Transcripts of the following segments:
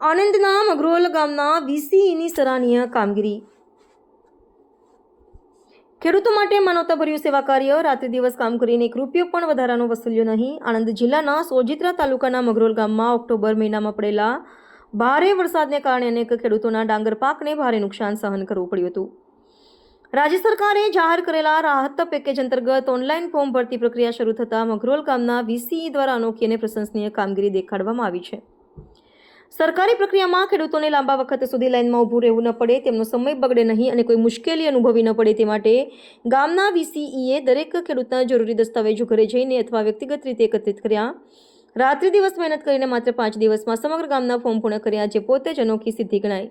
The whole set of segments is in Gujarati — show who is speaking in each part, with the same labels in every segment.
Speaker 1: આણંદના મગરોલ ગામના વીસીઈની સરાહનીય કામગીરી। ખેડૂતો માટે માનવતાભર્યું સેવા કાર્ય। રાત્રિ દિવસ કામ કરીને એક રૂપિયો પણ વધારાનો વસૂલ્યો નહીં। આણંદ જિલ્લાના સોજિત્રા તાલુકાના મગરોલ ગામમાં ઓક્ટોબર મહિનામાં પડેલા ભારે વરસાદને કારણે અનેક ખેડૂતોના ડાંગર પાકને ભારે નુકસાન સહન કરવું પડ્યું હતું। રાજ્ય સરકારે જાહેર કરેલા રાહત પેકેજ અંતર્ગત ઓનલાઈન ફોર્મ ભરતી પ્રક્રિયા શરૂ થતાં મગરોલ ગામના વીસીઈ દ્વારા અનોખી અને પ્રશંસનીય કામગીરી દેખાડવામાં આવી છે। સરકારી પ્રક્રિયામાં ખેડૂતોને લાંબા વખત સુધી લાઇનમાં ઊભું રહેવું ન પડે, તેમનો સમય બગડે નહીં અને કોઈ મુશ્કેલી અનુભવી ન પડે તે માટે ગામના વીસીઈએ દરેક ખેડૂતના જરૂરી દસ્તાવેજો ઘરે જઈને અથવા વ્યક્તિગત રીતે એકત્રિત કર્યા। રાત્રિ દિવસ મહેનત કરીને માત્ર 5 દિવસમાં સમગ્ર ગામના ફોર્મ પૂર્ણ કર્યા, જે પોતે જ અનોખી સિદ્ધિ ગણાય।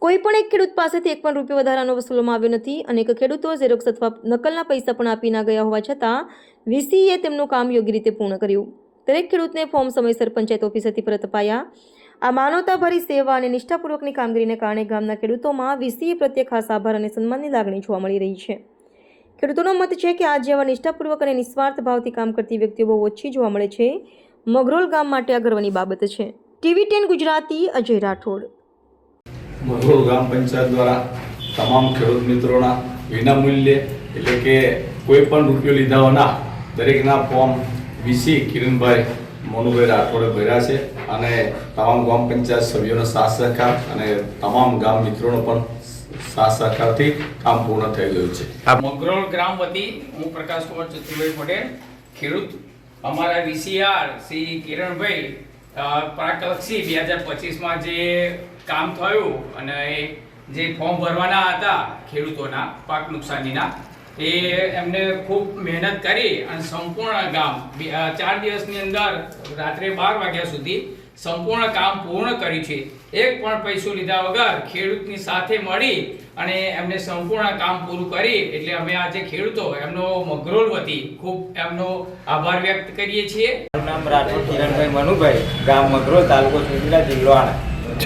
Speaker 1: કોઈ પણ એક ખેડૂત પાસેથી એક પણ રૂપિયો વધારાનો વસૂલવામાં આવ્યો નથી। અનેક ખેડૂતો ઝેરોક્સ અથવા નકલના પૈસા પણ આપી ના ગયા હોવા છતાં વીસીઈએ તેમનું કામ યોગ્ય રીતે પૂર્ણ કર્યું। દરેક ખેડૂતને ફોર્મ સમયસર પંચાયત ઓફિસેથી પરત અપાયા। આ માનવતાભરી સેવા અને નિષ્ઠાપૂર્વકની કામગીરીને કારણે ગામના ખેડૂતોમાં વીસીએ પ્રત્યે ખાસ આભાર અને સન્માનની લાગણી જોવા મળી રહી છે। ખેડૂતોનો મત છે કે આ જેવા નિષ્ઠાપૂર્વક અને નિસ્વાર્થ ભાવથી કામ કરતી વ્યક્તિઓ બહુ ઓછી જોવા મળે છે। મગરોલ ગામ માટે આ ગર્વની બાબત છે। ટીવી 10 ગુજરાતી અજય રાઠોડ।
Speaker 2: મગરોલ ગ્રામ પંચાયત દ્વારા તમામ ખેડૂત મિત્રોના વિનામૂલ્યે એટલે કે કોઈ પણ રૂપિયો લીધા વગરના દરેકના ફોર્મ વીસી કિરણભાઈ મોનુભાઈ રાઠોડે ભર્યા છે અને તમામ ગ્રામ પંચાયત સભ્યોનો સાથ સહકાર અને તમામ ગામ મિત્રોનો પણ સાથ સહકારથી કામ પૂર્ણ થઈ ગયું છે।
Speaker 3: મગરોલ ગ્રામ વતી હું પ્રકાશ કુમાર ચતુરભાઈ પટેલ, ખેડૂત અમારા વીસીઆર શ્રી કિરણભાઈ પ્રાકલક્ષી 2025માં જે કામ થયું અને જે ફોર્મ ભરવાના હતા ખેડૂતોના પાક નુકસાનીના, એ એમને ખૂબ મહેનત કરી અને સંપૂર્ણ ગામ 4 દિવસની અંદર રાત્રે 12 વાગ્યા સુધી સંપૂર્ણ કામ પૂર્ણ કર્યું છે। એક પણ પૈસો લીધા વગર ખેડૂતની સાથે મળી અને એમને સંપૂર્ણ કામ પૂરું કરી, એટલે અમે આજે ખેડૂતો એમનો મગરોલ વતી ખૂબ એમનો આભાર વ્યક્ત કરીએ છીએ।
Speaker 4: મારું નામ રાઠોડ કિરણભાઈ મનુભાઈ, ગામ મગરોલ, તાલુકો સોજિત્રા, જિલ્લો આણંદ।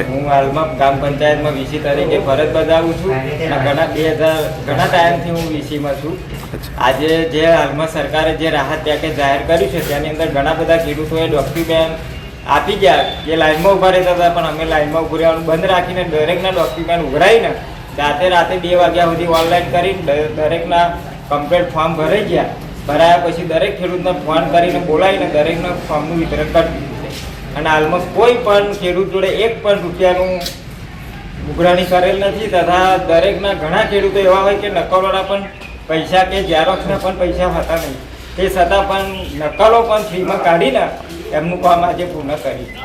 Speaker 4: હું હાલમાં ગ્રામ પંચાયતમાં વીસી તરીકે ફરજ બજાવું છું અને ઘણા ટાઈમથી હું વીસીમાં છું। આજે જે હાલમાં સરકારે જે રાહત પેકેજ જાહેર કર્યું છે તેની અંદર ઘણા બધા ખેડૂતોએ ડોક્યુમેન્ટ આપી ગયા જે લાઇનમાં ઊભા રહેતા હતા, પણ અમે લાઇનમાં ઊભું રહેવાનું બંધ રાખીને દરેકના ડોક્યુમેન્ટ ઉઘરાઈને રાતે 2 વાગ્યા સુધી ઓનલાઈન કરીને દરેકના કમ્પ્લીટ ફોર્મ ભરાઈ ગયા। ભરાયા પછી દરેક ખેડૂતને ફોન કરીને બોલાવીને દરેકના ફોર્મનું વિતરણ કર્યું અને હાલમાં કોઈ પણ ખેડૂત જોડે એક પણ રૂપિયાનું ઉઘરાણી કરેલ નથી તથા દરેકના ઘણા ખેડૂતો એવા હોય કે નકલોના પણ પૈસા કે ઝેરોક્સના પણ પૈસા હોતા નહીં, તે છતાં પણ નકલો પણ ફ્રીમાં કાઢીને એમનું કામ આજે પૂર્ણ કરી।